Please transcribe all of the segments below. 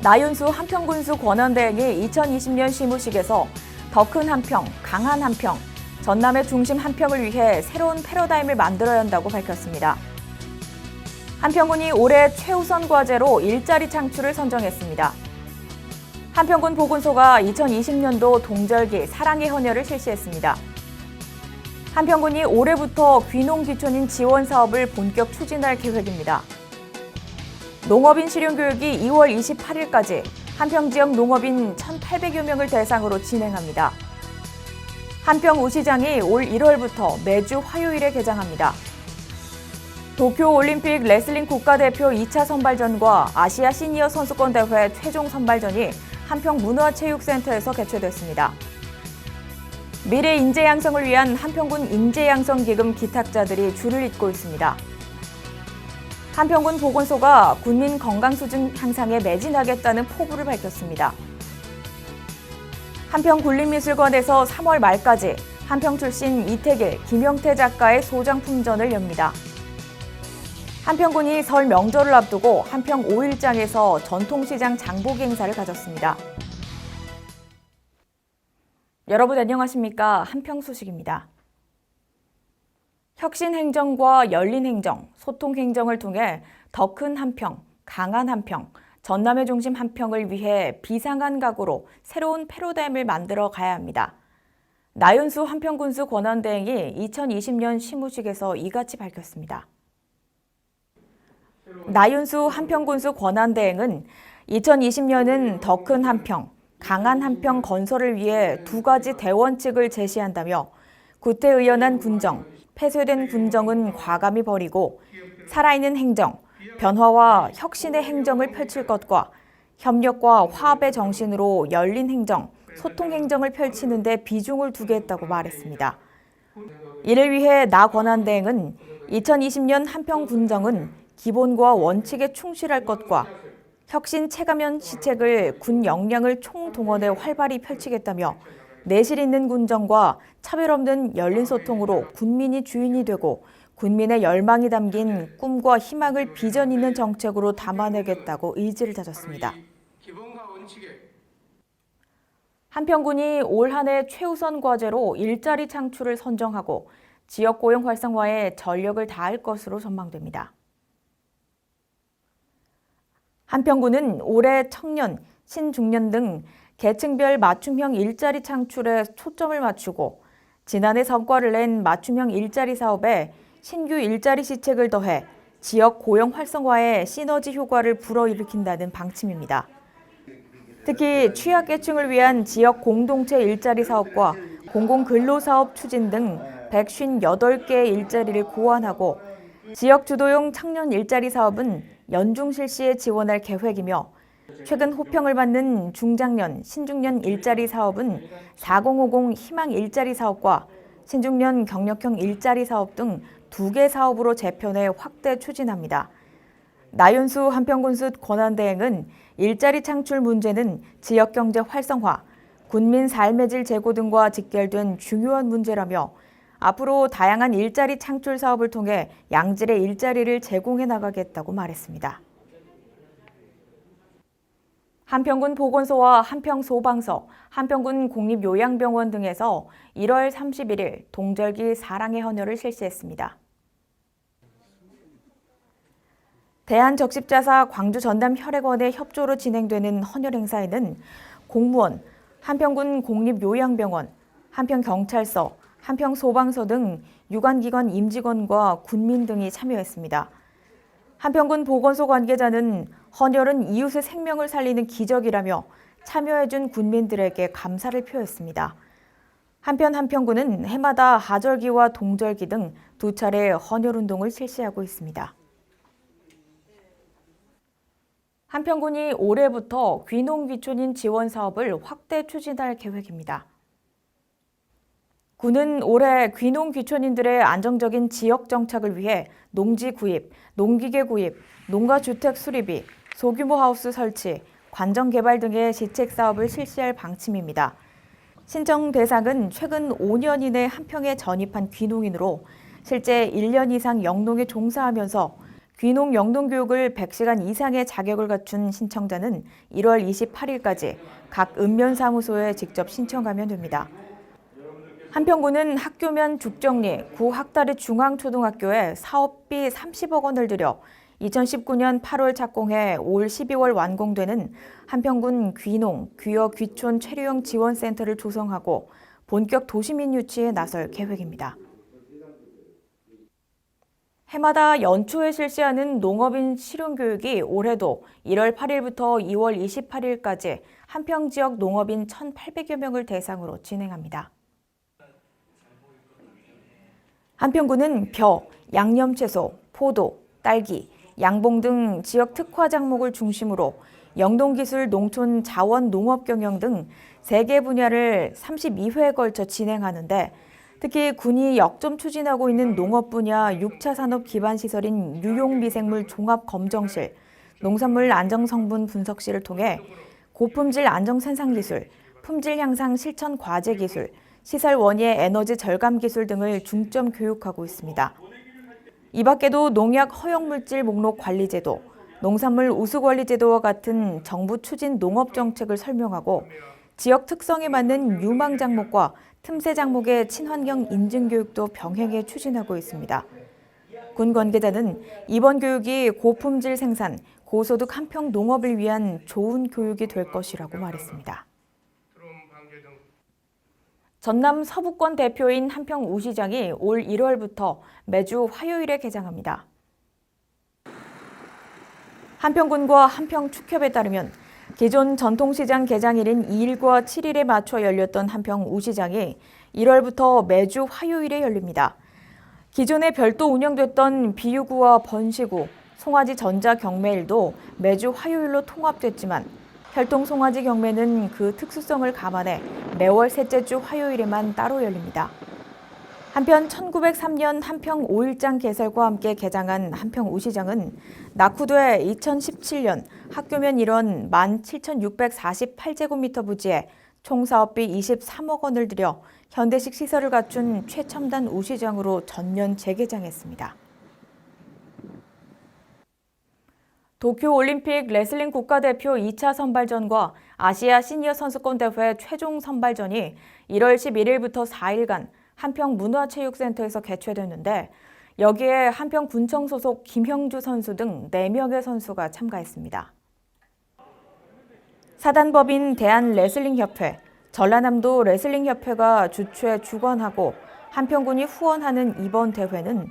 나윤수 한평군수 권한대행이 2020년 시무식에서 더 큰 한평, 강한 한평, 전남의 중심 한평을 위해 새로운 패러다임을 만들어야 한다고 밝혔습니다. 한평군이 올해 최우선 과제로 일자리 창출을 선정했습니다. 한평군 보건소가 2020년도 동절기 사랑의 헌혈을 실시했습니다. 한평군이 올해부터 귀농 귀촌인 지원 사업을 본격 추진할 계획입니다. 농업인 실용교육이 2월 28일까지 한평 지역 농업인 1,800여 명을 대상으로 진행합니다. 한평 우시장이 올 1월부터 매주 화요일에 개장합니다. 도쿄올림픽 레슬링 국가대표 2차 선발전과 아시아 시니어 선수권 대회 최종 선발전이 한평 문화체육센터에서 개최됐습니다. 미래 인재 양성을 위한 한평군 인재양성기금 기탁자들이 줄을 잇고 있습니다. 한평군 보건소가 군민 건강 수준 향상에 매진하겠다는 포부를 밝혔습니다. 한평군립미술관에서 3월 말까지 한평 출신 이태길, 김영태 작가의 소장품전을 엽니다. 한평군이 설 명절을 앞두고 한평 5일장에서 전통시장 장보기 행사를 가졌습니다. 여러분 안녕하십니까? 한평 소식입니다. 혁신행정과 열린행정, 소통행정을 통해 더 큰 한평, 강한 한평, 전남의 중심 한평을 위해 비상한 각오로 새로운 패러다임을 만들어 가야 합니다. 나윤수 한평군수 권한대행이 2020년 시무식에서 이같이 밝혔습니다. 나윤수 한평군수 권한대행은 2020년은 더 큰 한평, 강한 한평 건설을 위해 두 가지 대원칙을 제시한다며 구태의연한 군정, 폐쇄된 군정은 과감히 버리고 살아있는 행정, 변화와 혁신의 행정을 펼칠 것과 협력과 화합의 정신으로 열린 행정, 소통 행정을 펼치는 데 비중을 두겠다고 말했습니다. 이를 위해 나 권한대행은 2020년 한평 군정은 기본과 원칙에 충실할 것과 혁신 체감형 시책을 군 역량을 총동원해 활발히 펼치겠다며 내실 있는 군정과 차별 없는 열린 소통으로 군민이 주인이 되고 군민의 열망이 담긴 꿈과 희망을 비전 있는 정책으로 담아내겠다고 의지를 다졌습니다. 한평군이 올 한 해 최우선 과제로 일자리 창출을 선정하고 지역 고용 활성화에 전력을 다할 것으로 전망됩니다. 한평군은 올해 청년, 신중년 등 계층별 맞춤형 일자리 창출에 초점을 맞추고 지난해 성과를 낸 맞춤형 일자리 사업에 신규 일자리 시책을 더해 지역 고용 활성화에 시너지 효과를 불어일으킨다는 방침입니다. 특히 취약계층을 위한 지역 공동체 일자리 사업과 공공근로사업 추진 등 158개의 일자리를 고안하고 지역 주도형 청년 일자리 사업은 연중 실시에 지원할 계획이며 최근 호평을 받는 중장년, 신중년 일자리 사업은 4050 희망 일자리 사업과 신중년 경력형 일자리 사업 등 2개 사업으로 재편해 확대 추진합니다. 나윤수 한평군수 권한대행은 일자리 창출 문제는 지역경제 활성화, 군민 삶의 질 제고 등과 직결된 중요한 문제라며 앞으로 다양한 일자리 창출 사업을 통해 양질의 일자리를 제공해 나가겠다고 말했습니다. 한평군 보건소와 한평소방서, 한평군 공립요양병원 등에서 1월 31일 동절기 사랑의 헌혈을 실시했습니다. 대한적십자사 광주 전남 혈액원의 협조로 진행되는 헌혈 행사에는 공무원, 한평군 공립요양병원, 한평경찰서, 한평소방서 등 유관기관 임직원과 군민 등이 참여했습니다. 한평군 보건소 관계자는 헌혈은 이웃의 생명을 살리는 기적이라며 참여해준 군민들에게 감사를 표했습니다. 한편 한평군은 해마다 하절기와 동절기 등 2차례 헌혈 운동을 실시하고 있습니다. 한평군이 올해부터 귀농귀촌인 지원 사업을 확대 추진할 계획입니다. 군은 올해 귀농귀촌인들의 안정적인 지역 정착을 위해 농지 구입, 농기계 구입, 농가주택 수리비, 소규모 하우스 설치, 관정 개발 등의 시책 사업을 실시할 방침입니다. 신청 대상은 최근 5년 이내 한평에 전입한 귀농인으로 실제 1년 이상 영농에 종사하면서 귀농 영농교육을 100시간 이상의 자격을 갖춘 신청자는 1월 28일까지 각 읍면사무소에 직접 신청하면 됩니다. 한평구는 학교면 죽정리 구 학다리 중앙초등학교에 사업비 30억 원을 들여 2019년 8월 착공해 올 12월 완공되는 한평군 귀농, 귀여 귀촌 체류형 지원센터를 조성하고 본격 도시민 유치에 나설 계획입니다. 해마다 연초에 실시하는 농업인 실용교육이 올해도 1월 8일부터 2월 28일까지 한평 지역 농업인 1,800여 명을 대상으로 진행합니다. 한평구는 벼, 양념채소, 포도, 딸기, 양봉 등 지역 특화 작목을 중심으로 영농기술, 농촌, 자원, 농업 경영 등 3개 분야를 32회에 걸쳐 진행하는데 특히 군이 역점 추진하고 있는 농업 분야 6차 산업 기반 시설인 유용미생물 종합검정실, 농산물 안정성분 분석실을 통해 고품질 안정생산기술, 품질 향상 실천 과제기술, 시설 원예 에너지 절감 기술 등을 중점 교육하고 있습니다. 이 밖에도 농약 허용물질 목록 관리제도, 농산물 우수관리제도와 같은 정부 추진 농업 정책을 설명하고 지역 특성에 맞는 유망 작목과 틈새 작목의 친환경 인증 교육도 병행해 추진하고 있습니다. 군 관계자는 이번 교육이 고품질 생산, 고소득 한평 농업을 위한 좋은 교육이 될 것이라고 말했습니다. 전남 서부권 대표인 한평 우시장이 올 1월부터 매주 화요일에 개장합니다. 한평군과 한평축협에 따르면 기존 전통시장 개장일인 2일과 7일에 맞춰 열렸던 한평 우시장이 1월부터 매주 화요일에 열립니다. 기존에 별도 운영됐던 비유구와 번시구, 송아지 전자 경매일도 매주 화요일로 통합됐지만 혈통 송아지 경매는 그 특수성을 감안해 매월 셋째 주 화요일에만 따로 열립니다. 한편 1903년 한평 5일장 개설과 함께 개장한 한평 우시장은 낙후돼 2017년 학교면 일원 17,648제곱미터 부지에 총 사업비 23억 원을 들여 현대식 시설을 갖춘 최첨단 우시장으로 전면 재개장했습니다. 도쿄올림픽 레슬링 국가대표 2차 선발전과 아시아 시니어 선수권 대회 최종 선발전이 1월 11일부터 4일간 한평 문화체육센터에서 개최됐는데 여기에 한평 군청 소속 김형주 선수 등 4명의 선수가 참가했습니다. 사단법인 대한레슬링협회, 전라남도 레슬링협회가 주최 주관하고 한평군이 후원하는 이번 대회는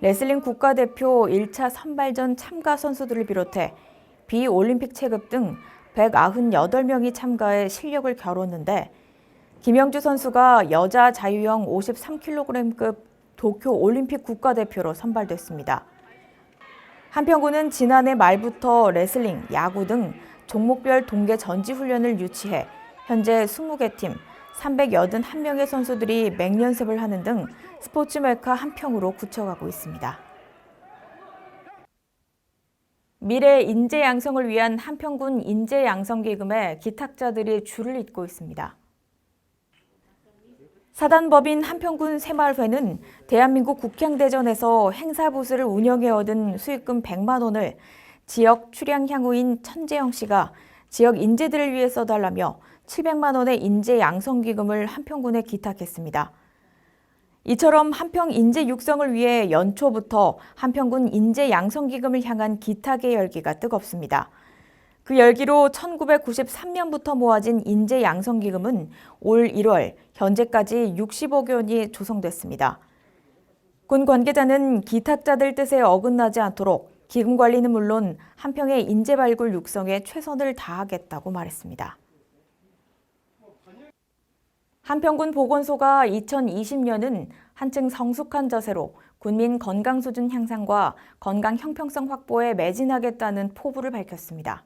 레슬링 국가대표 1차 선발전 참가 선수들을 비롯해 비올림픽 체급 등 198명이 참가해 실력을 겨뤘는데 김영주 선수가 여자 자유형 53kg급 도쿄올림픽 국가대표로 선발됐습니다. 한평군은 지난해 말부터 레슬링, 야구 등 종목별 동계 전지훈련을 유치해 현재 20개 팀, 381명의 선수들이 맹연습을 하는 등 스포츠 메카 한평으로 굳혀가고 있습니다. 미래 인재 양성을 위한 한평군 인재 양성기금에 기탁자들이 줄을 잇고 있습니다. 사단법인 한평군 새마을회는 대한민국 국향대전에서 행사부스를 운영해 얻은 수익금 100만 원을 지역 출향 향후인 천재영 씨가 지역 인재들을 위해 써달라며 700만 원의 인재 양성기금을 한평군에 기탁했습니다. 이처럼 한평 인재 육성을 위해 연초부터 한평군 인재 양성기금을 향한 기탁의 열기가 뜨겁습니다. 그 열기로 1993년부터 모아진 인재 양성기금은 올 1월 현재까지 60억 원이 조성됐습니다. 군 관계자는 기탁자들 뜻에 어긋나지 않도록 기금 관리는 물론 한평의 인재 발굴 육성에 최선을 다하겠다고 말했습니다. 한평군 보건소가 2020년은 한층 성숙한 자세로 군민 건강 수준 향상과 건강 형평성 확보에 매진하겠다는 포부를 밝혔습니다.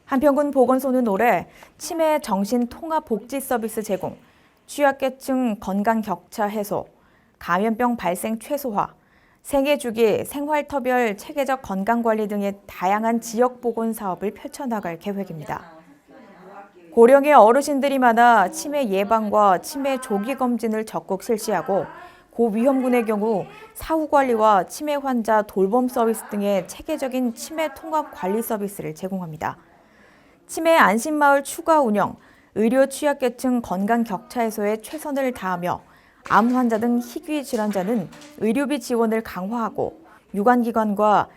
한평군 보건소는 올해 치매 정신 통합 복지 서비스 제공, 취약계층 건강 격차 해소, 감염병 발생 최소화, 생애 주기, 생활터별 체계적 건강관리 등의 다양한 지역 보건 사업을 펼쳐나갈 계획입니다. 고령의 어르신들이 많아 치매 예방과 치매 조기 검진을 적극 실시하고 고위험군의 경우 사후 관리와 치매 환자 돌봄 서비스 등의 체계적인 치매 통합 관리 서비스를 제공합니다. 치매 안심마을 추가 운영, 의료 취약계층 건강 격차 해소에 최선을 다하며 암 환자 등 희귀 질환자는 의료비 지원을 강화하고 유관기관과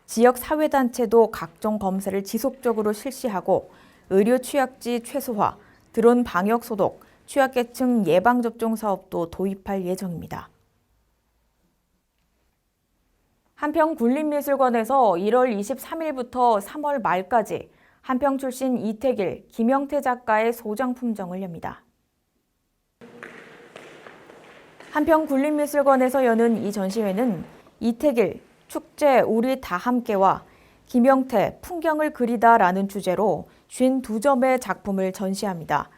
지역 사회단체도 각종 검사를 지속적으로 실시하고 의료 취약지 최소화, 드론 방역 소독, 취약계층 예방접종 사업도 도입할 예정입니다. 한평군립미술관에서 1월 23일부터 3월 말까지 한평 출신 이태길, 김영태 작가의 소장품정을 엽니다. 한평군립미술관에서 여는 이 전시회는 이태길, 축제 우리 다 함께와 김영태, 풍경을 그리다라는 주제로 52점의 작품을 전시합니다.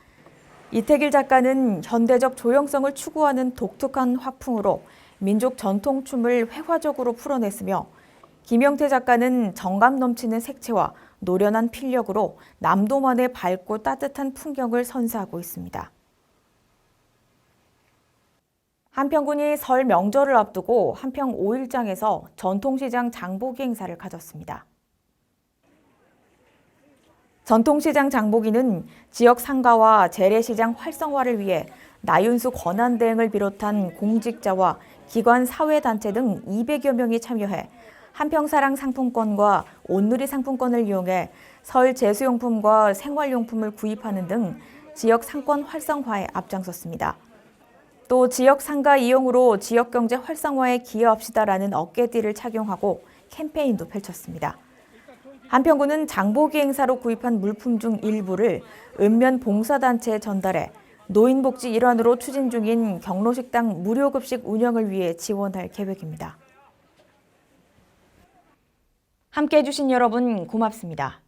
이태길 작가는 현대적 조형성을 추구하는 독특한 화풍으로 민족 전통춤을 회화적으로 풀어냈으며 김영태 작가는 정감 넘치는 색채와 노련한 필력으로 남도만의 밝고 따뜻한 풍경을 선사하고 있습니다. 한평군이 설 명절을 앞두고 한평 5일장에서 전통시장 장보기 행사를 가졌습니다. 전통시장 장보기는 지역 상가와 재래시장 활성화를 위해 나윤수 권한대행을 비롯한 공직자와 기관 사회단체 등 200여 명이 참여해 한평사랑 상품권과 온누리 상품권을 이용해 설 제수용품과 생활용품을 구입하는 등 지역 상권 활성화에 앞장섰습니다. 또 지역 상가 이용으로 지역 경제 활성화에 기여합시다라는 어깨띠를 착용하고 캠페인도 펼쳤습니다. 한평군은 장보기 행사로 구입한 물품 중 일부를 읍면 봉사단체에 전달해 노인복지 일환으로 추진 중인 경로식당 무료급식 운영을 위해 지원할 계획입니다. 함께해 주신 여러분 고맙습니다.